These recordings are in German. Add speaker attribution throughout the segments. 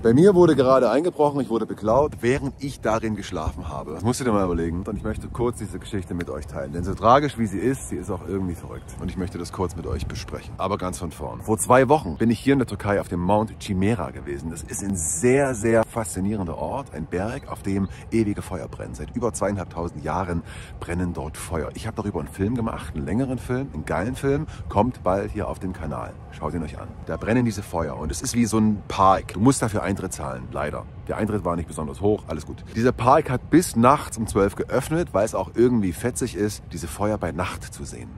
Speaker 1: Bei mir wurde gerade eingebrochen, ich wurde beklaut, während ich darin geschlafen habe. Das musst du dir mal überlegen. Und ich möchte kurz diese Geschichte mit euch teilen. Denn so tragisch wie sie ist auch irgendwie verrückt. Und ich möchte das kurz mit euch besprechen. Aber ganz von vorn. Vor 2 Wochen bin ich hier in der Türkei auf dem Mount Chimera gewesen. Das ist ein sehr, sehr faszinierender Ort. Ein Berg, auf dem ewige Feuer brennen. Seit über 2500 Jahren brennen dort Feuer. Ich habe darüber einen Film gemacht, einen längeren Film, einen geilen Film. Kommt bald hier auf dem Kanal. Schaut ihn euch an. Da brennen diese Feuer. Und es ist wie so ein Park. Du musst dafür Eintritt zahlen, leider. Der Eintritt war nicht besonders hoch, alles gut. Dieser Park hat bis nachts um 12 geöffnet, weil es auch irgendwie fetzig ist, diese Feuer bei Nacht zu sehen.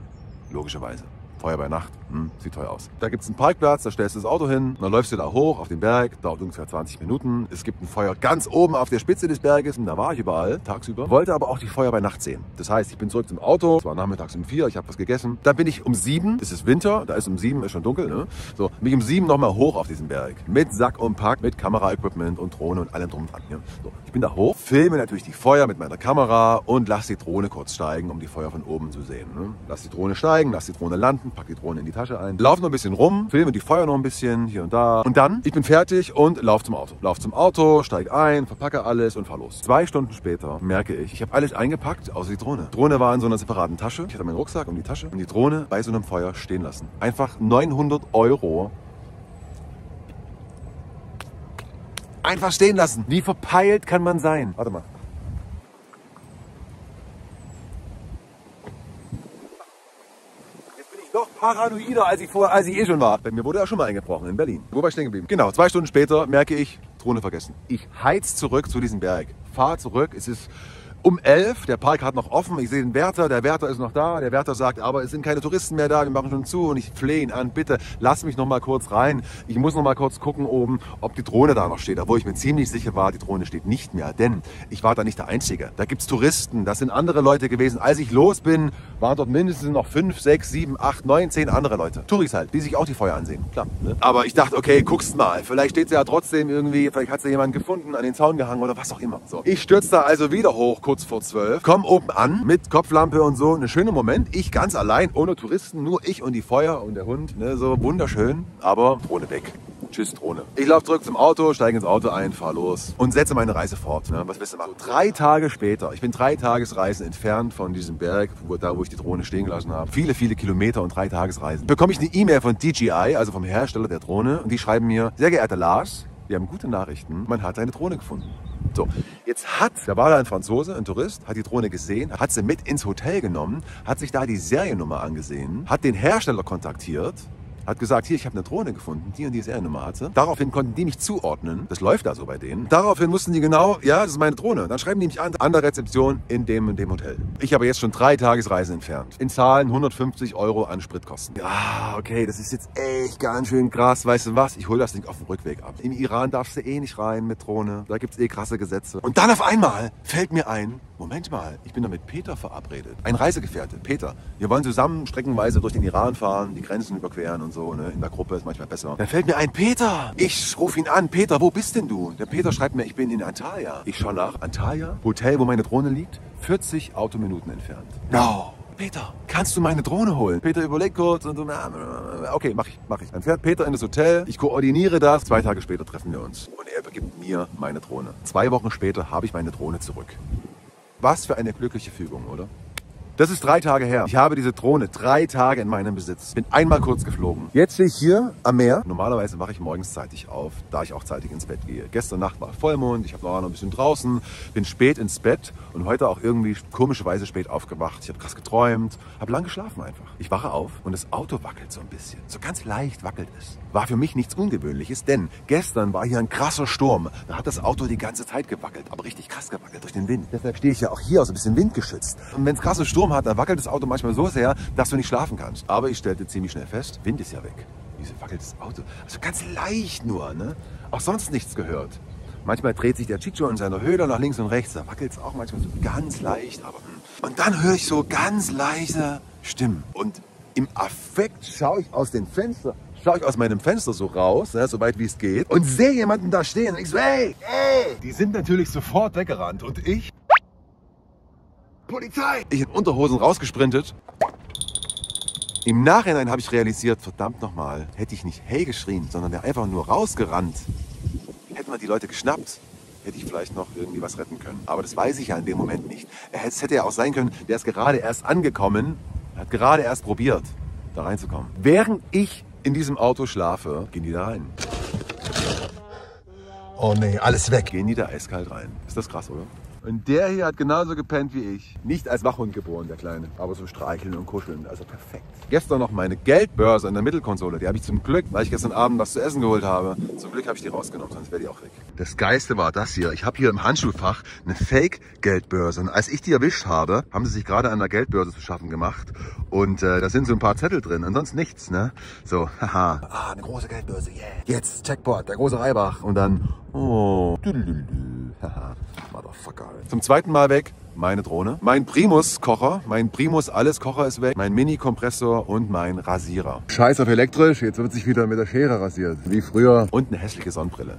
Speaker 1: Logischerweise. Feuer bei Nacht, sieht toll aus. Da gibt es einen Parkplatz, da stellst du das Auto hin, dann läufst du da hoch auf den Berg, dauert ungefähr 20 Minuten. Es gibt ein Feuer ganz oben auf der Spitze des Berges und da war ich überall, tagsüber. Wollte aber auch die Feuer bei Nacht sehen. Das heißt, ich bin zurück zum Auto, es war nachmittags um 4, ich habe was gegessen. Dann bin ich um 7, es ist Winter, da ist um 7, ist schon dunkel, ne? So, bin ich um 7 nochmal hoch auf diesen Berg. Mit Sack und Pack, mit Kameraequipment und Drohne und allem drum und dran. Ja? So, ich bin da hoch, filme natürlich die Feuer mit meiner Kamera und lasse die Drohne kurz steigen, um die Feuer von oben zu sehen. Ne? Lass die Drohne steigen, lass die Drohne landen, pack die Drohne in die Tasche ein, laufe noch ein bisschen rum, filme die Feuer noch ein bisschen hier und da und dann, ich bin fertig und laufe zum Auto. Laufe zum Auto, steige ein, verpacke alles und fahr los. 2 Stunden später merke ich habe alles eingepackt, außer die Drohne. Die Drohne war in so einer separaten Tasche. Ich hatte meinen Rucksack und die Tasche und die Drohne bei so einem Feuer stehen lassen. Einfach 900 € einfach stehen lassen. Wie verpeilt kann man sein? Warte mal. Noch paranoider, als ich eh schon war. Bei mir wurde ja schon mal eingebrochen in Berlin. Wo war ich stehen geblieben? Genau, 2 Stunden später merke ich, Drohne vergessen. Ich heiz zurück zu diesem Berg. Fahr zurück, es ist um 11, der Park hat noch offen, ich sehe den Wärter, der Wärter ist noch da, der Wärter sagt, aber es sind keine Touristen mehr da, wir machen schon zu und ich flehe ihn an, bitte lass mich noch mal kurz rein, ich muss noch mal kurz gucken oben, ob die Drohne da noch steht, obwohl ich mir ziemlich sicher war, die Drohne steht nicht mehr, denn ich war da nicht der Einzige, da gibt es Touristen, das sind andere Leute gewesen, als ich los bin, waren dort mindestens noch 5, 6, 7, 8, 9, 10 andere Leute, Touris halt, die sich auch die Feuer ansehen, klar. Ne? Aber ich dachte, okay, guckst mal, vielleicht steht sie ja trotzdem irgendwie, vielleicht hat sie jemand gefunden, an den Zaun gehangen oder was auch immer. So. Ich stürze da also wieder hoch, kurz vor 12, komm oben an mit Kopflampe und so. Ein schöner Moment. Ich ganz allein, ohne Touristen, nur ich und die Feuer und der Hund. Ne, so wunderschön, aber Drohne weg. Tschüss, Drohne. Ich laufe zurück zum Auto, steige ins Auto ein, fahre los und setze meine Reise fort. Ne, was willst du machen? 3 Tage später, ich bin 3 Tagesreisen entfernt von diesem Berg, wo ich die Drohne stehen gelassen habe. Viele, viele Kilometer und 3 Tagesreisen. Bekomme ich eine E-Mail von DJI, also vom Hersteller der Drohne, und die schreiben mir, sehr geehrter Lars, wir haben gute Nachrichten, man hat eine Drohne gefunden. So, da war da ein Franzose, ein Tourist, hat die Drohne gesehen, hat sie mit ins Hotel genommen, hat sich da die Seriennummer angesehen, hat den Hersteller kontaktiert, hat gesagt, hier, ich habe eine Drohne gefunden, die und die Seriennummer hatte. Daraufhin konnten die mich zuordnen. Das läuft da so bei denen. Daraufhin mussten die genau, ja, das ist meine Drohne. Dann schreiben die mich an der Rezeption in dem und dem Hotel. Ich habe jetzt schon 3 Tagesreisen entfernt. In Zahlen 150 € an Spritkosten. Ja, okay, das ist jetzt echt ganz schön krass. Weißt du was? Ich hole das Ding auf dem Rückweg ab. Im Iran darfst du eh nicht rein mit Drohne. Da gibt es eh krasse Gesetze. Und dann auf einmal fällt mir ein, Moment mal, ich bin da mit Peter verabredet. Ein Reisegefährte, Peter. Wir wollen zusammen streckenweise durch den Iran fahren, die Grenzen überqueren und so, ne? In der Gruppe ist manchmal besser. Dann fällt mir ein, Peter! Ich rufe ihn an, Peter, wo bist denn du? Der Peter schreibt mir, ich bin in Antalya. Ich schaue nach, Antalya, Hotel, wo meine Drohne liegt, 40 Autominuten entfernt. No! Peter, kannst du meine Drohne holen? Peter überlegt kurz und so, okay, mach ich. Dann fährt Peter in das Hotel, ich koordiniere das, 2 Tage später treffen wir uns. Und er übergibt mir meine Drohne. 2 Wochen später habe ich meine Drohne zurück. Was für eine glückliche Fügung, oder? Das ist 3 Tage her. Ich habe diese Drohne 3 Tage in meinem Besitz. Bin einmal kurz geflogen. Jetzt stehe ich hier am Meer. Normalerweise wache ich morgens zeitig auf, da ich auch zeitig ins Bett gehe. Gestern Nacht war Vollmond, ich habe noch ein bisschen draußen, bin spät ins Bett und heute auch irgendwie komischerweise spät aufgewacht. Ich habe krass geträumt, habe lang geschlafen einfach. Ich wache auf und das Auto wackelt so ein bisschen. So ganz leicht wackelt es. War für mich nichts Ungewöhnliches, denn gestern war hier ein krasser Sturm. Da hat das Auto die ganze Zeit gewackelt, aber richtig krass gewackelt durch den Wind. Deshalb stehe ich ja auch hier, so ein bisschen windgeschützt. Und wenn es krasse Sturm hat, dann wackelt das Auto manchmal so sehr, dass du nicht schlafen kannst. Aber ich stellte ziemlich schnell fest, Wind ist ja weg. Wieso wackelt das Auto? Also ganz leicht nur, ne? Auch sonst nichts gehört. Manchmal dreht sich der Chicho in seiner Höhle nach links und rechts. Da wackelt es auch manchmal so ganz leicht. Aber und dann höre ich so ganz leise Stimmen. Und im Affekt schaue ich aus meinem Fenster so raus, ne, so weit wie es geht, und sehe jemanden da stehen. Und ich so, hey! Die sind natürlich sofort weggerannt. Und ich... Polizei! Ich in Unterhosen rausgesprintet. Im Nachhinein habe ich realisiert, verdammt nochmal, hätte ich nicht hey geschrien, sondern wäre einfach nur rausgerannt. Hätten wir die Leute geschnappt, hätte ich vielleicht noch irgendwie was retten können. Aber das weiß ich ja in dem Moment nicht. Es hätte ja auch sein können, der ist gerade erst angekommen, hat gerade erst probiert, da reinzukommen. Während ich in diesem Auto schlafe, gehen die da rein. Oh nee, alles weg. Gehen die da eiskalt rein. Ist das krass, oder? Und der hier hat genauso gepennt wie ich. Nicht als Wachhund geboren, der Kleine, aber so streicheln und kuscheln. Also perfekt. Gestern noch meine Geldbörse in der Mittelkonsole. Die habe ich zum Glück, weil ich gestern Abend was zu essen geholt habe, zum Glück habe ich die rausgenommen, sonst wäre die auch weg. Das Geilste war das hier. Ich habe hier im Handschuhfach eine Fake-Geldbörse. Und als ich die erwischt habe, haben sie sich gerade an der Geldbörse zu schaffen gemacht. Und da sind so ein paar Zettel drin und sonst nichts, ne? So, haha. Ah, eine große Geldbörse, yeah. Jetzt Jackpot, der große Reibach. Und dann, oh, haha, Motherfucker. Zum zweiten Mal weg meine Drohne, mein Primus-Kocher, mein Primus-Alles-Kocher ist weg, mein Mini-Kompressor und mein Rasierer. Scheiß auf elektrisch, jetzt wird sich wieder mit der Schere rasiert, wie früher. Und eine hässliche Sonnenbrille.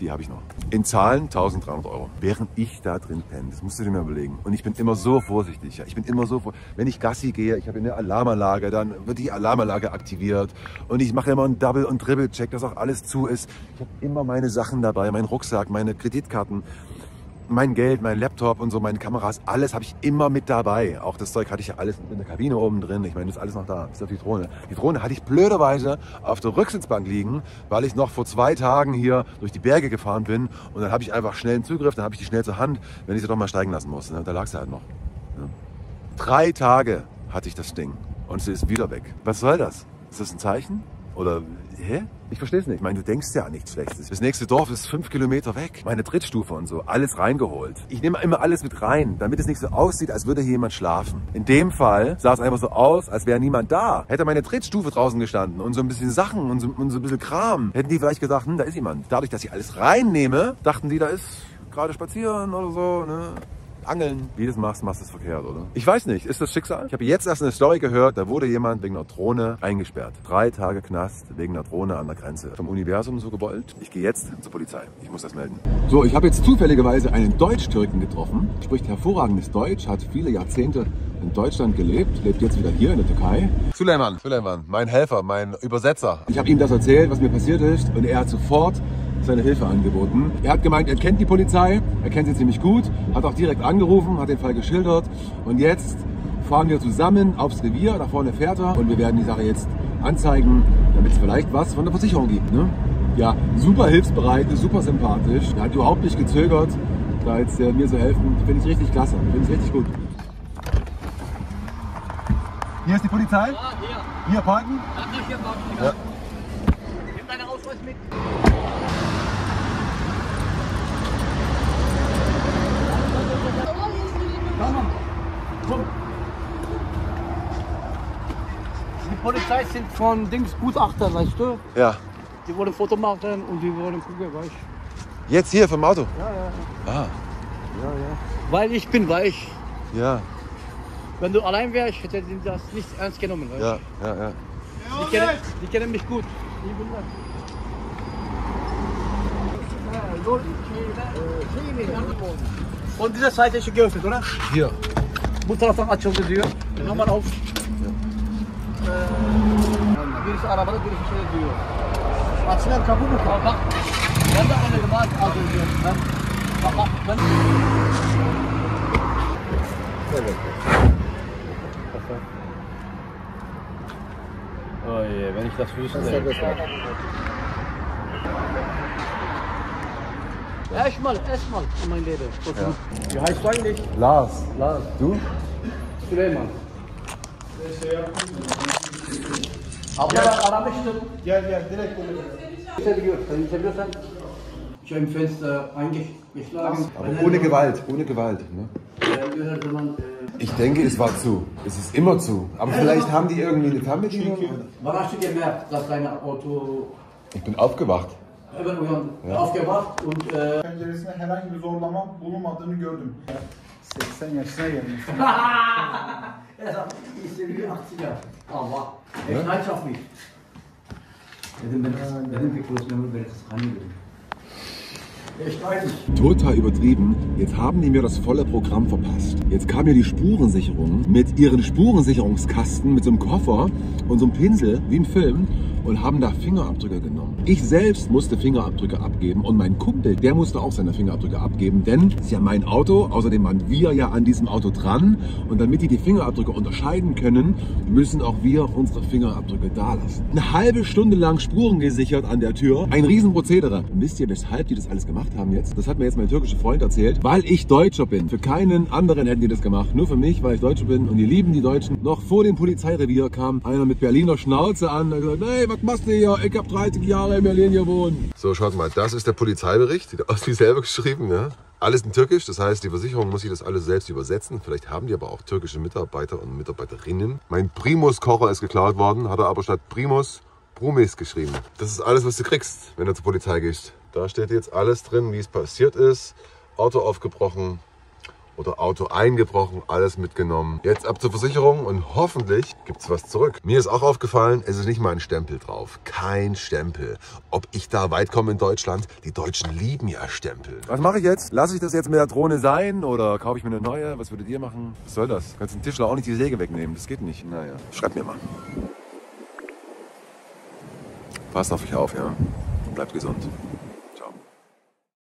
Speaker 1: Die habe ich noch. In Zahlen 1300 €. Während ich da drin penne, das musst du dir mal überlegen. Und ich bin immer so vorsichtig. Ja. Ich bin immer so wenn ich Gassi gehe, ich habe eine Alarmanlage, dann wird die Alarmanlage aktiviert. Und ich mache immer einen Double- und Triple-Check, dass auch alles zu ist. Ich habe immer meine Sachen dabei, meinen Rucksack, meine Kreditkarten, mein Geld, mein Laptop und so, meine Kameras, alles habe ich immer mit dabei. Auch das Zeug hatte ich ja alles in der Kabine oben drin. Ich meine, das ist alles noch da. Das ist auf die Drohne. Die Drohne hatte ich blöderweise auf der Rücksitzbank liegen, weil ich noch vor 2 Tagen hier durch die Berge gefahren bin. Und dann habe ich einfach schnell einen Zugriff, dann habe ich die schnell zur Hand, wenn ich sie doch mal steigen lassen muss. Da lag sie halt noch. 3 Tage hatte ich das Ding und sie ist wieder weg. Was soll das? Ist das ein Zeichen? Oder, hä? Ich verstehe es nicht. Ich meine, du denkst ja an nichts Schlechtes. Das nächste Dorf ist 5 Kilometer weg. Meine Trittstufe und so, alles reingeholt. Ich nehme immer alles mit rein, damit es nicht so aussieht, als würde hier jemand schlafen. In dem Fall sah es einfach so aus, als wäre niemand da. Hätte meine Trittstufe draußen gestanden und so ein bisschen Sachen und so ein bisschen Kram, hätten die vielleicht gesagt, da ist jemand. Dadurch, dass ich alles reinnehme, dachten die, da ist gerade spazieren oder so, ne? Angeln. Wie du das machst, machst du es verkehrt, oder? Ich weiß nicht, ist das Schicksal? Ich habe jetzt erst eine Story gehört, da wurde jemand wegen einer Drohne eingesperrt. 3 Tage Knast wegen einer Drohne an der Grenze. Vom Universum so gewollt. Ich gehe jetzt zur Polizei. Ich muss das melden. So, ich habe jetzt zufälligerweise einen Deutsch-Türken getroffen. Spricht hervorragendes Deutsch, hat viele Jahrzehnte in Deutschland gelebt, lebt jetzt wieder hier in der Türkei. Süleyman, mein Helfer, mein Übersetzer. Ich habe ihm das erzählt, was mir passiert ist, und er hat sofort seine Hilfe angeboten. Er hat gemeint, er kennt die Polizei, er kennt sie ziemlich gut, hat auch direkt angerufen, hat den Fall geschildert, und jetzt fahren wir zusammen aufs Revier, da vorne fährt er, und wir werden die Sache jetzt anzeigen, damit es vielleicht was von der Versicherung gibt. Ne? Ja, super hilfsbereit, super sympathisch, er hat überhaupt nicht gezögert, da jetzt mir so helfen, finde ich richtig klasse, finde ich richtig gut. Hier ist die Polizei? Ja, hier. Hier parken? Ja, hier parken. Ja. Nimm deinen Ausweis mit.
Speaker 2: Komm. Die Polizei sind von Dings Gutachter, weißt du?
Speaker 1: Ja.
Speaker 2: Die wollen ein Foto machen und die wollen gucken, weißt du?
Speaker 1: Jetzt hier vom Auto?
Speaker 2: Ja, ja.
Speaker 1: Ah.
Speaker 2: Ja, ja. Weil ich bin weich.
Speaker 1: Ja.
Speaker 2: Wenn du allein wärst, hätte ich das nicht ernst genommen, weißt du?
Speaker 1: Ja, ja, ja.
Speaker 2: Die kennen mich gut. Ich bin das. Von dieser Seite ist geöffnet, oder?
Speaker 1: Hier.
Speaker 2: Bu taraftan açıldı diyor. Hemen auf. Birisi arabada, birisi şöyle diyor. Açılan kapı mı? Bak. Ben de anladım az önce. Ben
Speaker 1: Evet.
Speaker 2: Oh je, wenn ich das wüsste. Erstmal, mein Leben. Ja. Wie heißt du eigentlich?
Speaker 1: Lars.
Speaker 2: Lars.
Speaker 1: Du?
Speaker 2: Süleyman. Abla aramıştım.
Speaker 3: Gel direkt olur.
Speaker 2: Sen seviyorsan ich habe im Fenster eingeschlagen.
Speaker 1: Aber ohne Gewalt, ohne Gewalt. Ne? Ich denke, es war zu. Es ist immer zu. Aber vielleicht haben die irgendwie eine Fernbedienung.
Speaker 2: Wann hast du gemerkt, dass dein Auto...
Speaker 1: Ich bin aufgewacht.
Speaker 2: Hemen uyandım. Ja. Aufgewacht und...
Speaker 3: Penceresine herhangi bir zorlama bulunmadığını gördüm. 80 yaşına gelmiş.
Speaker 2: Er sagt, ich sehe wie 80 Jahre. Allah. Er schneit auf mich. Dedim bir kuruşlarımı böyle kıskanıyorum.
Speaker 1: Total übertrieben. Jetzt haben die mir das volle Programm verpasst. Jetzt kam mir die Spurensicherung mit ihren Spurensicherungskasten, mit so einem Koffer und so einem Pinsel, wie im Film. und haben da Fingerabdrücke genommen. Ich selbst musste Fingerabdrücke abgeben und mein Kumpel, der musste auch seine Fingerabdrücke abgeben, denn es ist ja mein Auto, außerdem waren wir ja an diesem Auto dran und damit die Fingerabdrücke unterscheiden können, müssen auch wir unsere Fingerabdrücke da lassen. Eine halbe Stunde lang Spuren gesichert an der Tür, ein Riesenprozedere. Und wisst ihr, weshalb die das alles gemacht haben jetzt? Das hat mir jetzt mein türkischer Freund erzählt, weil ich Deutscher bin. Für keinen anderen hätten die das gemacht, nur für mich, weil ich Deutscher bin und die lieben die Deutschen. Noch vor dem Polizeirevier kam einer mit Berliner Schnauze an und gesagt, hey, was machst du hier? Ich habe 30 Jahre in Berlin gewohnt. So, schaut mal, das ist der Polizeibericht, sieht aus wie selber geschrieben, ja? Alles in Türkisch, das heißt, die Versicherung muss sich das alles selbst übersetzen. Vielleicht haben die aber auch türkische Mitarbeiter und Mitarbeiterinnen. Mein Primus-Kocher ist geklaut worden, hat er aber statt Primus Brumis geschrieben. Das ist alles, was du kriegst, wenn du zur Polizei gehst. Da steht jetzt alles drin, wie es passiert ist. Auto aufgebrochen oder Auto eingebrochen, alles mitgenommen. Jetzt ab zur Versicherung und hoffentlich gibt es was zurück. Mir ist auch aufgefallen, es ist nicht mal ein Stempel drauf. Kein Stempel. Ob ich da weit komme in Deutschland? Die Deutschen lieben ja Stempel. Was mache ich jetzt? Lasse ich das jetzt mit der Drohne sein oder kaufe ich mir eine neue? Was würdet ihr machen? Was soll das? Kannst den Tischler auch nicht die Säge wegnehmen. Das geht nicht. Naja, schreibt mir mal. Passt auf euch auf, ja. Bleibt gesund.